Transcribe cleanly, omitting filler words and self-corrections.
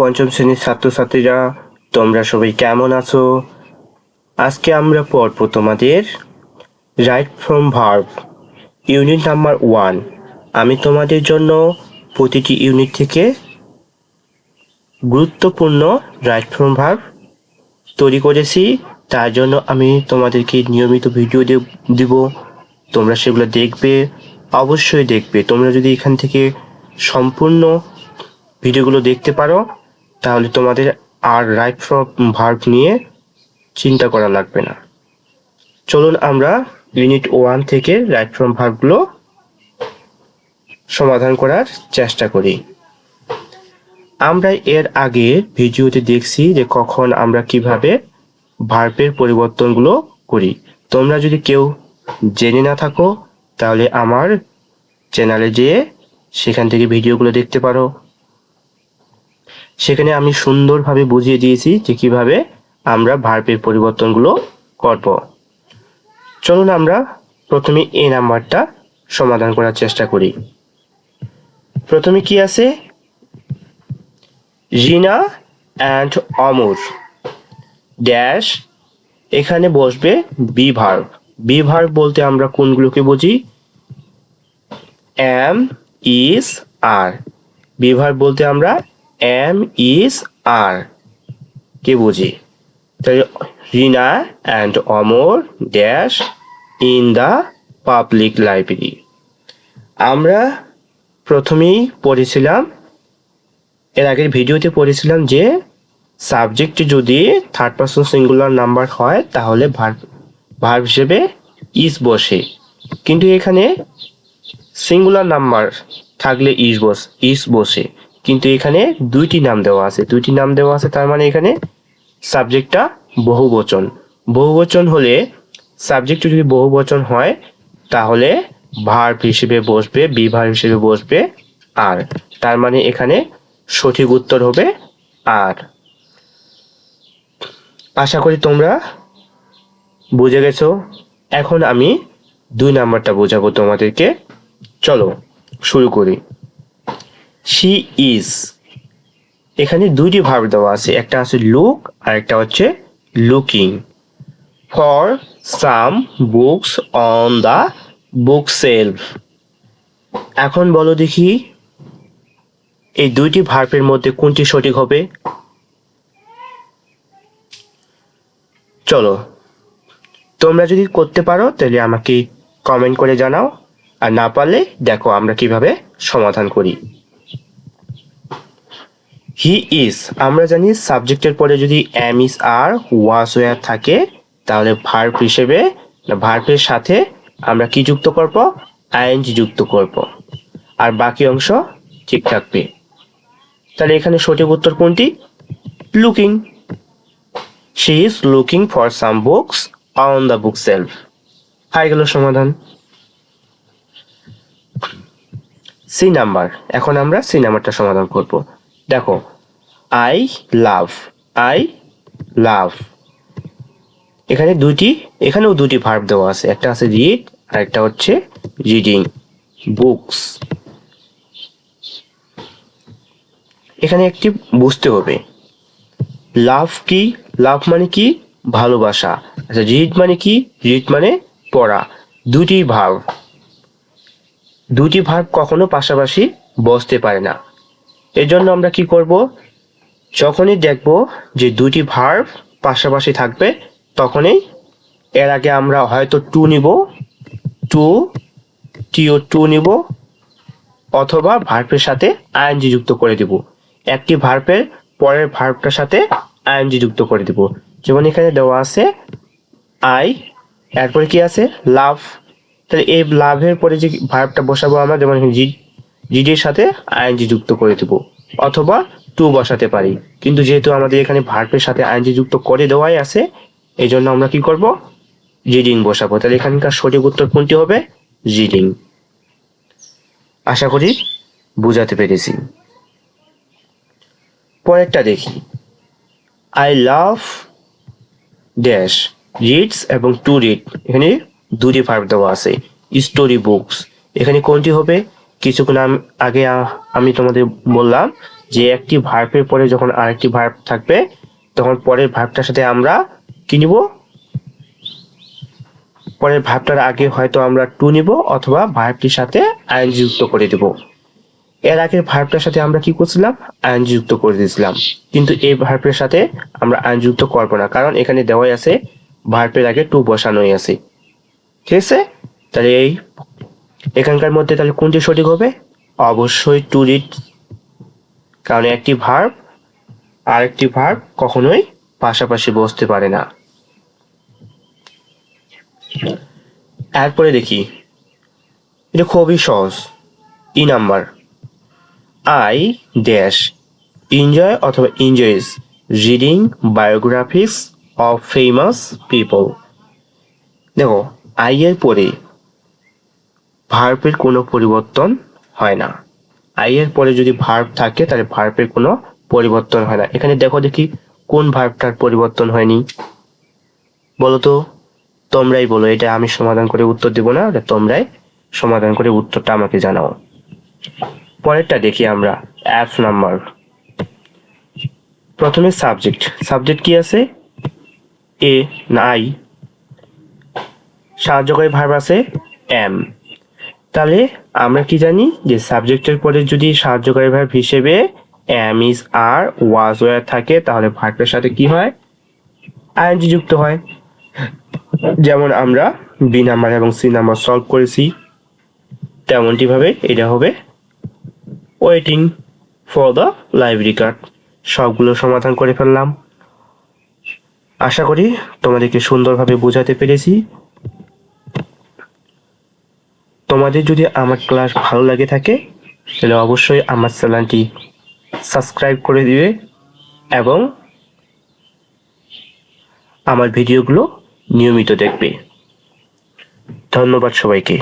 পঞ্চম শ্রেণীর ছাত্রছাত্রীরা, তোমরা সবাই কেমন আছো? আজকে আমরা পড়ব তোমাদের right from verb unit number 1। আমি তোমাদের জন্য প্রতিটি ইউনিট থেকে গুরুত্বপূর্ণ রাইট ফ্রম ভার্ব তৈরি করেছি। তার জন্য আমি তোমাদেরকে নিয়মিত ভিডিও দিব, তোমরা সেগুলো দেখবে, অবশ্যই দেখবে। তোমরা যদি এখান থেকে সম্পূর্ণ ভিডিওগুলো দেখতে পারো তাহলে তোমাদের আর রাইট ফ্রম ভার্ব নিয়ে চিন্তা করা লাগবে না। চলুন আমরা ইউনিট 1 থেকে রাইট ফ্রম ভার্বগুলো সমাধান করার চেষ্টা করি। আমরা এর আগে ভিডিওতে দেখছি যে কখন আমরা কিভাবে ভার্বের পরিবর্তনগুলো করি। তোমরা যদি কেউ জেনে না থাকো তাহলে আমার চ্যানেলে যেয়ে সেখান থেকে ভিডিওগুলো দেখতে পারো। সেখানে আমি সুন্দরভাবে বুঝিয়ে দিয়েছি যে কিভাবে আমরা ভার্বের পরিবর্তনগুলো করব। চলুন আমরা প্রথমে এ নাম্বারটা সমাধান করার চেষ্টা করি। প্রথমে কি আছে? রিনা অ্যান্ড অমর ড্যাশ, এখানে বসবে বি ভার্ব। বি ভার্ব বলতে আমরা কোনগুলোকে বুঝি? Am, is, are. Be verb বলতে আমরা এম, ইজ, আর কে বুঝি। তাই Rina and Amar dash in the public library. আমরা প্রথমেই পড়েছিলাম, এর আগের ভিডিওতে পড়েছিলাম যে সাবজেক্টে যদি থার্ড পারসন সিঙ্গুলার নাম্বার হয় তাহলে ভার্ব হিসেবে ইজ বসে, কিন্তু এখানে সিঙ্গুলার নাম্বার থাকলে ইজ বসে, কিন্তু এখানে দুইটি নাম দেওয়া আছে, তার মানে এখানে সাবজেক্টটা বহুবচন। বহুবচন হলে সাবজেক্ট যদি বহুবচন হয় তাহলে ভার্ব হিসেবে বসবে, বি ভার্ব হিসেবে বসবে আর। তার মানে এখানে সঠিক উত্তর হবে আর। আশা করি তোমরা বুঝে গেছো। এখন আমি 2 নাম্বারটা বোঝাবো তোমাদেরকে। চলো শুরু করি। শি ইজ, এখানে দুইটি ভার্ব দেওয়া আছে, একটা আছে লুক আর একটা হচ্ছে looking. For some books on the book self. এখন বলো দেখি এই দুইটি ভার্বের মধ্যে কোনটি সঠিক হবে? চলো, তোমরা যদি করতে পারো তাহলে আমাকে কমেন্ট করে জানাও, আর না পারলে দেখো আমরা কিভাবে সমাধান করি। হি ইজ, আমরা জানি সাবজেক্টের পরে যদি am, is, are, was, were থাকে তাহলে ভার্ব হিসেবে ভার্বের সাথে আমরা কি যুক্ত করব? আইএনজি যুক্ত করব, আর বাকি অংশ ঠিক থাকবে। তাহলে এখানে সঠিক উত্তর কোনটি? Looking. She is looking for some books on the book self. হয়ে গেল সমাধান। সি নাম্বার, এখন আমরা সি নাম্বারটা সমাধান করব। দেখো, আই লাভ, এখানেও দুটি ভার্ব দেওয়া আছে, একটা আছে রিড আর একটা হচ্ছে রিডিং বুকস। এখানে একটি বুঝতে হবে, লাভ কি? লাভ মানে কি? ভালোবাসা। আচ্ছা, রিড মানে কি? রিড মানে পড়া। দুটি ভার্ব কখনো পাশাপাশি বসতে পারে না। এজন্য আমরা কি করব? যখনই দেখব যে দুটি ভার্ব পাশাপাশি থাকবে তখনই এর আগে আমরা হয়তো টু নিব, টু নিব, অথবা ভার্বের সাথে আইএনজি যুক্ত করে দিব। একটি ভার্বের পরের ভার্বটার সাথে আইএনজি যুক্ত করে দিব। যেমন এখানে দেওয়া আছে আই, এরপরে কি আছে? লাভ। তাহলে এই লাভের পরে যে ভার্বটা বসাবো আমরা, যেমন জিডির সাথে আইএনজি যুক্ত করে দেব, অথবা টু বসাতে পারি, কিন্তু যেহেতু আমাদের এখানে ভার্বের সাথে আইএনজি যুক্ত করে দেওয়াই আছে এই জন্য আমরা কি করব? রিডিং বসাবো। তাহলে এখানকার সঠিক উত্তর কোনটি হবে? রিডিং। আশা করি বুঝাতে পেরেছি। পরেরটা দেখি, আই লাভ ড্যাশ রিডস এবং টু রিড, এখানে দুটি ভার্ব দেওয়া আছে। স্টোরি বুকস, এখানে কোনটি হবে? কিছুক্ষণ আগে আমি তোমাদের বললাম যে একটি ভার্বের পরে যখন আরেকটি ভার্ব থাকবে তখন পরের ভার্বটার সাথে আমরা কি নিব, পরের ভার্বটার আগে হয়তো আমরা টু নিব অথবা ভার্বটির সাথে আইএনজি যুক্ত করে দেব। এর আগের ভার্বটার সাথে আমরা কি করছিলাম, আইএনজি যুক্ত করে দিয়েছিলাম, কিন্তু এই ভার্বের সাথে আমরা আইএনজি যুক্ত করব না, কারণ এখানে দেওয়াই আছে ভার্বের আগে টু বসানোই আছে। ঠিক আছে, তাহলে এই এখানকার মধ্যে তাহলে কোনটি সঠিক হবে, অবশ্যই টু রিড, কারণ একটি ভার্ব আরেকটি ভার্ব কখনোই পাশাপাশি বসতে পারে না। এরপরে দেখি, এটা খুবই সহজ। E number, I dash enjoy অথবা enjoys reading biographies of famous people. দেখো, আই এর পরে ভার্বের কোনো পরিবর্তন হয় না। আই এর পরে যদি ভার্ব থাকে তাহলে ভার্বের কোনো পরিবর্তন হয় না। এখানে দেখো দেখি কোন ভার্বটার পরিবর্তন হয়নি, বলো তো, তোমরাই বলো, এটা আমি সমাধান করে উত্তর দেব না, এটা তোমরাই সমাধান করে উত্তরটা আমাকে জানাও। পরেরটা দেখি আমরা, এফ নাম্বার। প্রথমে সাবজেক্ট, সাবজেক্ট কি আছে, এ না আই, সাহায্যকারী ভার্ব আছে এম। তাহলে আমরা কি জানি যে সাবজেক্টের পরে যদি সাহায্যকারী ভার্ব হিসেবে am, is, are, was, were থাকে তাহলে ভার্বের সাথে কি হয়, আইএনজি যুক্ত হয়। যেমন আমরা বি নাম্বার এবং সি নাম্বার সলভ করেছি, তেমনটি ভাবে এটা হবে waiting for the library card. সবগুলো সমাধান করে ফেললাম। আশা করি তোমাদেরকে সুন্দরভাবে বোঝাতে পেরেছি। তোমাদের যদি আমার ক্লাস ভালো লাগে থাকে তাহলে অবশ্যই আমার চ্যানেলটি সাবস্ক্রাইব করে দিবে এবং আমার ভিডিওগুলো নিয়মিত দেখবে। ধন্যবাদ সবাইকে।